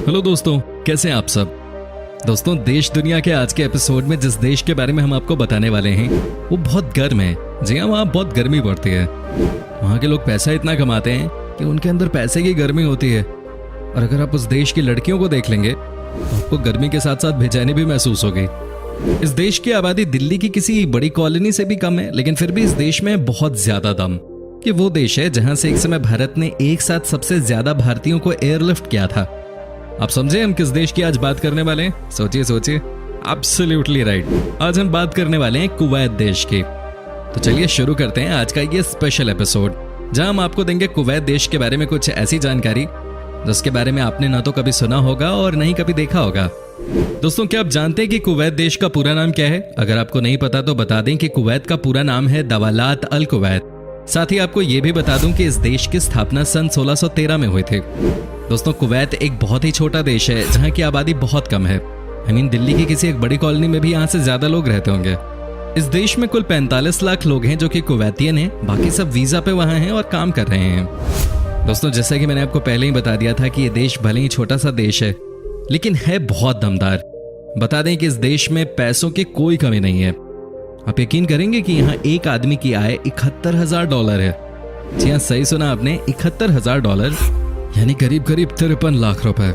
Hello दोस्तों, कैसे हैं आप सब। दोस्तों, देश दुनिया के आज के एपिसोड में जिस देश के बारे में हम आपको बताने वाले हैं वो बहुत गर्म है। जी हाँ, वहाँ बहुत गर्मी पड़ती है। वहाँ के लोग पैसा इतना कमाते हैं कि उनके अंदर पैसे की गर्मी होती है। और अगर आप उस देश की लड़कियों को देख लेंगे तो आपको गर्मी के साथ साथ बेचैनी भी महसूस होगी। इस देश की आबादी दिल्ली की किसी बड़ी कॉलोनी से भी कम है, लेकिन फिर भी इस देश में बहुत ज्यादा दम कि वो देश है जहां से एक समय भारत ने एक साथ सबसे ज्यादा भारतीयों को एयरलिफ्ट किया था। आप समझे हम किस देश की आज बात करने वाले हैं? सोचिए सोचिए, एब्सोल्युटली राइट। आज हम बात करने वाले हैं कुवैत देश की। तो चलिए शुरू करते हैं आज का ये स्पेशल एपिसोड, जहां हम आपको देंगे कुवैत देश के बारे में कुछ ऐसी जानकारी जिसके बारे में आपने ना तो कभी सुना होगा और नहीं कभी देखा होगा। दोस्तों, क्या आप जानते हैं कि कुवैत देश का पूरा नाम क्या है? अगर आपको नहीं पता तो बता दें कि कुवैत का पूरा नाम है दवालात अल कुवैत। साथ ही आपको ये भी बता दूं कि इस देश की स्थापना सन 1613 में हुई थी। दोस्तों, कुवैत एक बहुत ही छोटा देश है जहां की आबादी बहुत कम है। दिल्ली की किसी एक बड़ी कॉलोनी में भी यहाँ से ज्यादा लोग रहते होंगे। इस देश में कुल 45 लाख लोग हैं जो कि कुवैतियन हैं, बाकी सब वीजा पे वहां हैं और काम कर रहे हैं। दोस्तों, जैसा कि मैंने आपको पहले ही बता दिया था कि ये देश भले ही छोटा सा देश है लेकिन है बहुत दमदार। बता दें कि इस देश में पैसों की कोई कमी नहीं है। आप यकीन करेंगे कि यहाँ एक आदमी की आय $71,000 है। जी हाँ, सही सुना आपने, $71,000 यानी करीब करीब 53 लाख रुपए।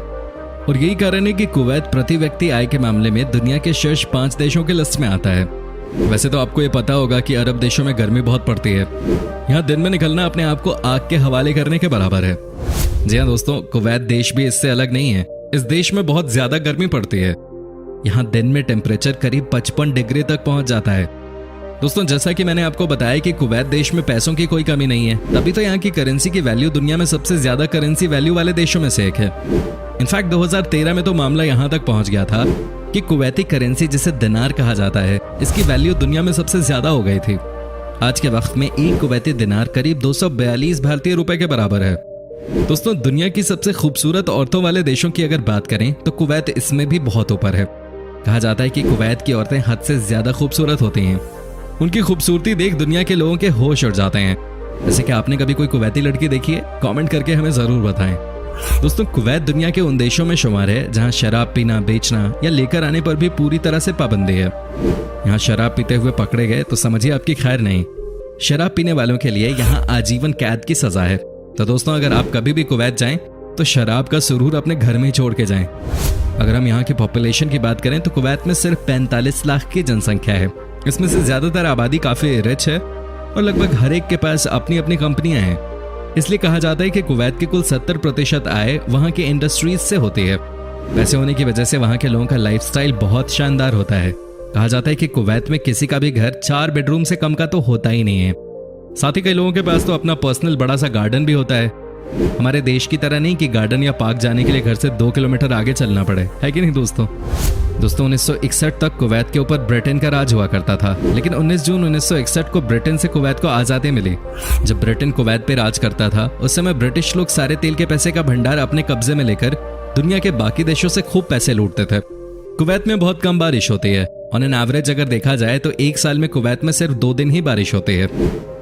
और यही कारण है कि कुवैत प्रति व्यक्ति आय के मामले में दुनिया के शीर्ष 5 देशों के लिस्ट में आता है। वैसे तो आपको ये पता होगा कि अरब देशों में गर्मी बहुत पड़ती है। यहाँ दिन में निकलना अपने आप को आग के हवाले करने के बराबर है। जी हाँ दोस्तों, कुवैत देश भी इससे अलग नहीं है। इस देश में बहुत ज्यादा गर्मी पड़ती है। यहाँ दिन में टेम्परेचर करीब 55 डिग्री तक पहुंच जाता है। दोस्तों, जैसा कि मैंने आपको बताया कि कुवैत देश में पैसों की कोई कमी नहीं है, तभी तो यहाँ की करेंसी की वैल्यू दुनिया में सबसे ज्यादा करेंसी वैल्यू वाले देशों में से एक है। इनफैक्ट 2013 में तो मामला यहाँ तक पहुंच गया था कि कुवैती करेंसी, जिसे दिनार कहा जाता है, इसकी वैल्यू दुनिया में सबसे ज्यादा हो गई थी। आज के वक्त में एक कुवैती दिनार करीब 242 भारतीय रुपए के बराबर है। दोस्तों, दुनिया की सबसे खूबसूरत औरतों वाले देशों की अगर बात करें तो कुवैत इसमें भी बहुत ऊपर है। कहा जाता है कि कुवैत की औरतें हद से ज्यादा खूबसूरत होती हैं। उनकी खूबसूरती देख दुनिया के लोगों के होश उड़ जाते हैं। जैसे कि आपने कभी कोई कुवैती लड़की देखी है? कमेंट करके हमें जरूर बताएं। दोस्तों, कुवैत दुनिया के उन देशों में शुमार है जहां शराब पीना, बेचना या लेकर आने पर भी पूरी तरह से पाबंदी है। यहाँ शराब पीते हुए पकड़े गए तो समझिए आपकी खैर नहीं। शराब पीने वालों के लिए यहाँ आजीवन कैद की सजा है। तो दोस्तों, अगर आप कभी भी कुवैत जाएं तो शराब का सुरूर अपने घर में ही छोड़ के जाएं। अगर हम यहाँ की पॉपुलेशन की बात करें तो कुवैत में सिर्फ 45 लाख की जनसंख्या है। इसमें से ज्यादातर आबादी काफी रिच है और लगभग हर एक के पास अपनी अपनी कंपनियां हैं। इसलिए कहा जाता है कि कुवैत की कुल 70% आय वहां के इंडस्ट्रीज से होती है। पैसे होने की वजह से वहां के लोगों का लाइफस्टाइल बहुत शानदार होता है। कहा जाता है कि कुवैत में किसी का भी घर 4 बेडरूम से कम का तो होता ही नहीं है। साथ ही कई लोगों के पास तो अपना पर्सनल बड़ा सा गार्डन भी होता है। हमारे देश की तरह नहीं कि गार्डन या पार्क जाने के लिए घर से 2 किलोमीटर आगे चलना पड़े, है कि नहीं दोस्तों। 1961 तक कुवैत के ऊपर ब्रिटेन का राज हुआ करता था, लेकिन 19 जून 1961 को ब्रिटेन से कुवैत को आजादी मिली। जब ब्रिटेन कुवैत पे राज करता था उस समय ब्रिटिश लोग सारे तेल के पैसे का भंडार अपने कब्जे में लेकर दुनिया के बाकी देशों से खूब पैसे लूटते थे। कुवैत में बहुत कम बारिश होती है। ऑन एन एवरेज अगर देखा जाए तो एक साल में कुवैत में सिर्फ 2 दिन ही बारिश होती है।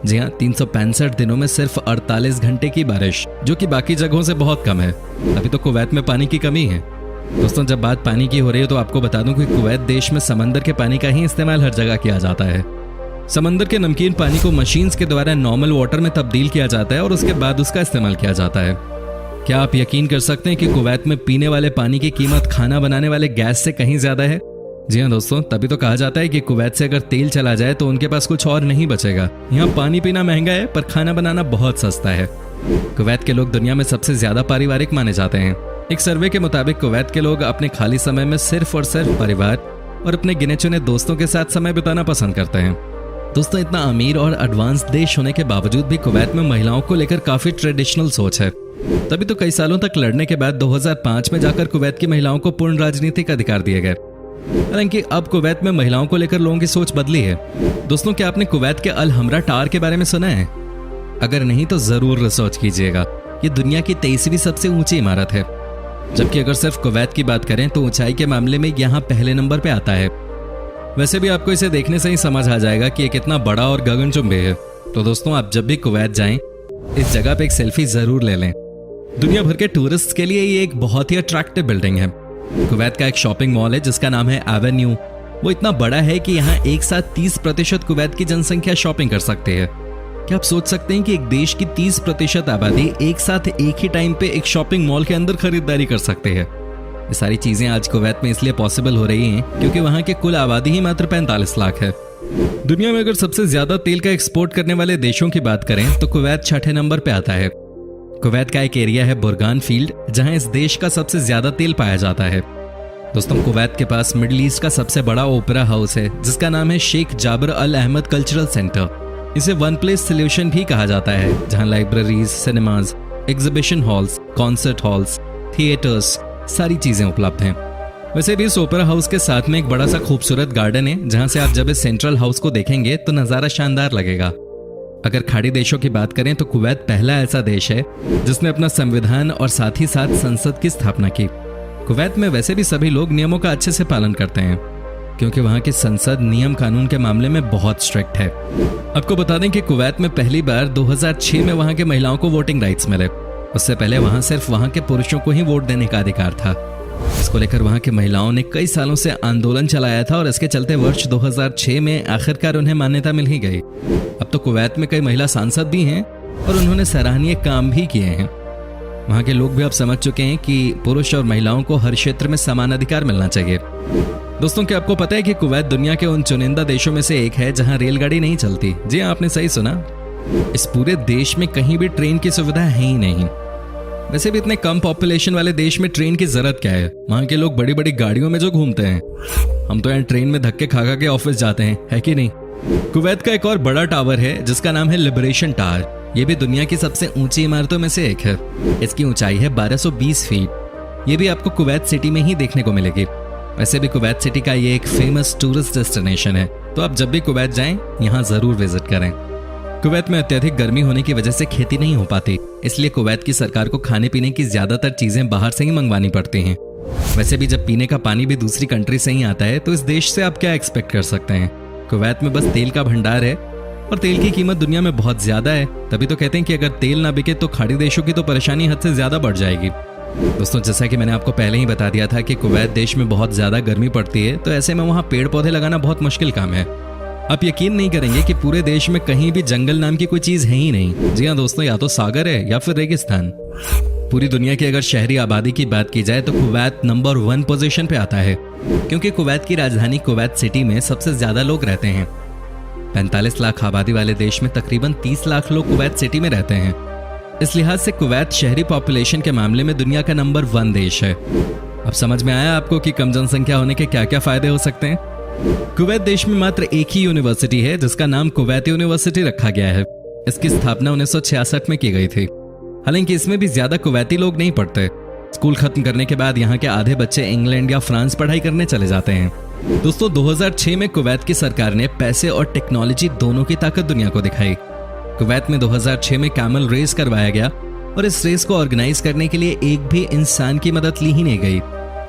जी हाँ, 365 दिनों में सिर्फ 48 घंटे की बारिश, जो कि बाकी जगहों से बहुत कम है। अभी तो कुवैत में पानी की कमी है। दोस्तों, जब बात पानी की हो रही है तो आपको बता दूं कि कुवैत देश में समंदर के पानी का ही इस्तेमाल हर जगह किया जाता है। समंदर के नमकीन पानी को मशीन्स के द्वारा नॉर्मल वाटर में तब्दील किया जाता है और उसके बाद उसका इस्तेमाल किया जाता है। क्या आप यकीन कर सकते हैं कि कुवैत में पीने वाले पानी की कीमत खाना बनाने वाले गैस से कहीं ज्यादा है? जी हाँ दोस्तों, तभी तो कहा जाता है कि कुवैत से अगर तेल चला जाए तो उनके पास कुछ और नहीं बचेगा। यहाँ पानी पीना महंगा है पर खाना बनाना बहुत सस्ता है। कुवैत के लोग दुनिया में सबसे ज्यादा पारिवारिक माने जाते हैं। एक सर्वे के मुताबिक कुवैत के लोग अपने खाली समय में सिर्फ और सिर्फ परिवार और अपने गिने चुने दोस्तों के साथ समय बिताना पसंद करते हैं। दोस्तों, इतना अमीर और एडवांस देश होने के बावजूद भी कुवैत में महिलाओं को लेकर काफी ट्रेडिशनल सोच है। तभी तो कई सालों तक लड़ने के बाद 2005 में जाकर कुवैत की महिलाओं को पूर्ण राजनीतिक अधिकार दिए गए। हालांकि अब कुवैत में महिलाओं को लेकर लोगों की सोच बदली है। दोस्तों, क्या आपने कुवैत के अल हमरा टावर के बारे में सुना है? अगर नहीं तो जरूर रिसर्च कीजिएगा। ये दुनिया की 23वीं सबसे ऊंची इमारत है, जबकि अगर सिर्फ कुवैत की बात करें तो ऊंचाई के मामले में यहाँ पहले नंबर पे आता है। वैसे भी आपको इसे देखने से ही समझ आ जाएगा कि ये कितना बड़ा और गगनचुंबी है। तो दोस्तों, आप जब भी कुवैत जाएं इस जगह पे एक सेल्फी जरूर ले लें। दुनिया भर के टूरिस्ट के लिए ये एक बहुत ही अट्रैक्टिव बिल्डिंग है। कुवैत का एक शॉपिंग मॉल है जिसका नाम है एवेन्यू। वो इतना बड़ा है कि यहाँ एक साथ 30% कुवैत की जनसंख्या शॉपिंग कर सकती है। क्या आप सोच सकते हैं कि एक देश की 30% आबादी एक साथ एक ही टाइम पे एक शॉपिंग मॉल के अंदर खरीदारी कर सकते हैं। ये सारी चीजें आज कुवैत में इसलिए पॉसिबल हो रही हैं क्योंकि वहाँ की कुल आबादी ही मात्र 45 लाख है। दुनिया में अगर सबसे ज्यादा तेल का एक्सपोर्ट करने वाले देशों की बात करें तो कुवैत 6ठे नंबर पे आता है। कुवैत का एक एरिया है बुरगान फील्ड, जहां इस देश का सबसे ज्यादा तेल पाया जाता है। दोस्तों, कुवैत के पास मिडिल ईस्ट का सबसे बड़ा ओपेरा हाउस है जिसका नाम है शेख जाबर अल अहमद कल्चरल सेंटर। इसे वन प्लेस सोल्यूशन भी कहा जाता है, जहां libraries, cinemas, exhibition halls, concert halls, theatres, सारी चीजें उपलब्ध हैं। वैसे भी इस ओपेरा हाउस के साथ में एक बड़ा सा खूबसूरत गार्डन है जहां से आप जब इस सेंट्रल हाउस को देखेंगे तो नजारा शानदार लगेगा। अगर खाड़ी देशों की बात करें तो कुवैत पहला ऐसा देश है जिसने अपना संविधान और साथ ही साथ संसद की स्थापना की। कुवैत में वैसे भी सभी लोग नियमों का अच्छे से पालन करते हैं क्योंकि वहां की संसद नियम कानून के मामले में बहुत स्ट्रिक्ट है। आपको बता दें कि कुवैत में पहली बार 2006 में वहां के महिलाओं को वोटिंग राइट्स मिले। उससे पहले वहां सिर्फ वहां के पुरुषों को ही वोट देने का अधिकार था। इसको लेकर वहां की महिलाओं ने कई सालों से आंदोलन चलाया था और इसके चलते वर्ष 2006 में आखिरकार उन्हें मान्यता मिल ही गई। अब तो कुवैत में कई महिला सांसद भी हैं और उन्होंने सराहनीय काम भी किए हैं। वहां के लोग भी अब समझ चुके हैं कि पुरुष और महिलाओं को हर क्षेत्र में समान अधिकार मिलना चाहिए। दोस्तों, क्या आपको पता है कि कुवैत दुनिया के उन चुनिंदा देशों में से एक है जहां रेलगाड़ी नहीं चलती? जी हाँ, आपने सही सुना। इस पूरे देश में कहीं भी ट्रेन की सुविधा है ही नहीं। वैसे भी इतने कम पॉपुलेशन वाले देश में ट्रेन की जरूरत क्या है? वहां के लोग बड़ी बड़ी गाड़ियों में जो घूमते हैं, हम तो यहाँ ट्रेन में धक्के खा खा के ऑफिस जाते हैं, है कि नहीं? कुवैत का एक और बड़ा टावर है जिसका नाम है लिबरेशन टावर। ये भी दुनिया की सबसे ऊंची इमारतों में से एक है। इसकी ऊंचाई है 1220 फीट। ये भी आपको कुवैत सिटी में ही देखने को मिलेगी। वैसे भी कुवैत सिटी का ये एक फेमस टूरिस्ट डेस्टिनेशन है, तो आप जब भी कुवैत जाएं यहाँ जरूर विजिट करें। कुवैत में अत्यधिक गर्मी होने की वजह से खेती नहीं हो पाती, इसलिए कुवैत की सरकार को खाने पीने की ज्यादातर चीजें बाहर से ही मंगवानी पड़ती हैं। वैसे भी जब पीने का पानी भी दूसरी कंट्री से ही आता है तो इस देश से आप क्या एक्सपेक्ट कर सकते हैं? कुवैत में बस तेल का भंडार है और तेल की कीमत दुनिया में बहुत ज्यादा है। तभी तो कहते हैं कि अगर तेल ना बिके तो खाड़ी देशों की तो परेशानी हद से ज्यादा बढ़ जाएगी। दोस्तों, जैसा कि मैंने आपको पहले ही बता दिया था कि कुवैत देश में बहुत ज्यादा गर्मी पड़ती है, तो ऐसे में वहाँ पेड़ पौधे लगाना बहुत मुश्किल काम है। आप यकीन नहीं करेंगे कि पूरे देश में कहीं भी जंगल नाम की कोई चीज है ही नहीं। जी हाँ दोस्तों, या तो सागर है या फिर रेगिस्तान। पूरी दुनिया की अगर शहरी आबादी की बात की जाए तो कुवैत नंबर 1 पोजीशन पे आता है, क्योंकि कुवैत की राजधानी कुवैत सिटी में सबसे ज्यादा लोग रहते हैं। 45 लाख आबादी वाले देश में तकरीबन 30 लाख लोग कुवैत सिटी में रहते हैं। इस लिहाज से कुवैत शहरी पॉपुलेशन के मामले में दुनिया का नंबर 1 देश है। अब समझ में आया आपको कि कम जनसंख्या होने के क्या क्या फायदे हो सकते हैं? कुवैत देश में मात्र एक ही यूनिवर्सिटी है जिसका नाम कुवैत यूनिवर्सिटी रखा गया है। इसकी स्थापना 1966 में की गई थी। हालांकि इसमें भी ज्यादा कुवैती लोग नहीं पढ़ते। स्कूल खत्म करने के बाद यहाँ के आधे बच्चे इंग्लैंड या फ्रांस पढ़ाई करने चले जाते हैं। दोस्तों, 2006 में कुवैत की सरकार ने पैसे और टेक्नोलॉजी दोनों की ताकत दुनिया को दिखाई। कुवैत में 2006 में कैमल रेस करवाया गया और इस रेस को ऑर्गेनाइज करने के लिए एक भी इंसान की मदद ली ही नहीं गई।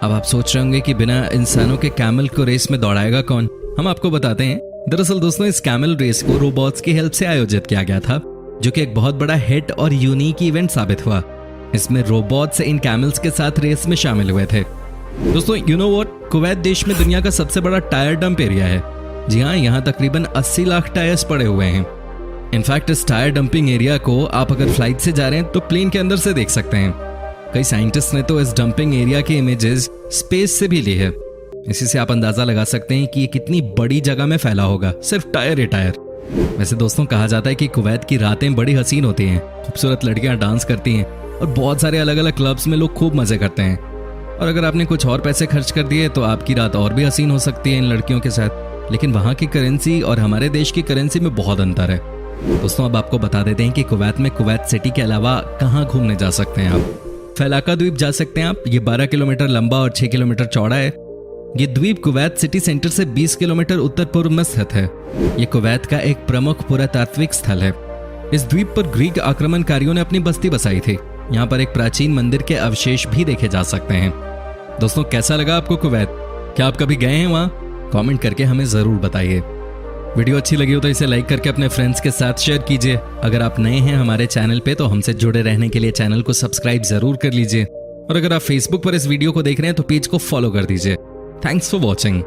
अब आप सोच रहे होंगे कि बिना इंसानों के कैमल को रेस में दौड़ाएगा कौन? हम आपको बताते हैं। दरअसल दोस्तों, इस कैमल रेस को रोबोट्स की हेल्प से आयोजित किया गया था, जो कि एक बहुत बड़ा हिट और यूनिक इवेंट साबित हुआ। इसमें रोबोट्स इन कैमल्स के साथ रेस में शामिल हुए थे। दोस्तों, यू नो व्हाट, कुवैत देश में दुनिया का सबसे बड़ा टायर डंप एरिया है। जी हाँ, यहाँ तकरीबन 80 लाख टायर्स पड़े हुए हैं। इनफैक्ट इस टायर डंपिंग एरिया को आप अगर फ्लाइट से जा रहे हैं तो प्लेन के अंदर से देख सकते हैं। कई साइंटिस्ट ने तो इस डंपिंग एरिया के इमेजेस स्पेस से भी ली है। इसी से आप अंदाजा लगा सकते हैं कि ये कितनी बड़ी जगह में फैला होगा, सिर्फ टायर ही टायर। वैसे दोस्तों, कहा जाता है कि कुवैत की रातें बड़ी हसीन होती हैं। खूबसूरत लड़कियां डांस करती हैं और बहुत सारे अलग अलग क्लब्स में लोग खूब मजे करते हैं। और अगर आपने कुछ और पैसे खर्च कर दिए तो आपकी रात और भी हसीन हो सकती है इन लड़कियों के साथ। लेकिन वहाँ की करेंसी और हमारे देश की करेंसी में बहुत अंतर है। दोस्तों, अब आपको बता देते हैं कि कुवैत में कुवैत सिटी के अलावा कहाँ घूमने जा सकते हैं आप। फैलाका द्वीप जा सकते हैं आप। ये 12 किलोमीटर लंबा और 6 किलोमीटर चौड़ा है। ये द्वीप कुवैत सिटी सेंटर से 20 किलोमीटर उत्तर पूर्व में स्थित है। ये कुवैत का एक प्रमुख पुरातात्विक स्थल है। इस द्वीप पर ग्रीक आक्रमणकारियों ने अपनी बस्ती बसाई थी। यहाँ पर एक प्राचीन मंदिर के अवशेष भी देखे जा सकते हैं। दोस्तों, कैसा लगा आपको कुवैत? क्या आप कभी गए हैं वहाँ? कमेंट करके हमें जरूर बताइए। वीडियो अच्छी लगी हो तो इसे लाइक करके अपने फ्रेंड्स के साथ शेयर कीजिए। अगर आप नए हैं हमारे चैनल पे तो हमसे जुड़े रहने के लिए चैनल को सब्सक्राइब जरूर कर लीजिए। और अगर आप फेसबुक पर इस वीडियो को देख रहे हैं तो पेज को फॉलो कर दीजिए। Thanks for watching.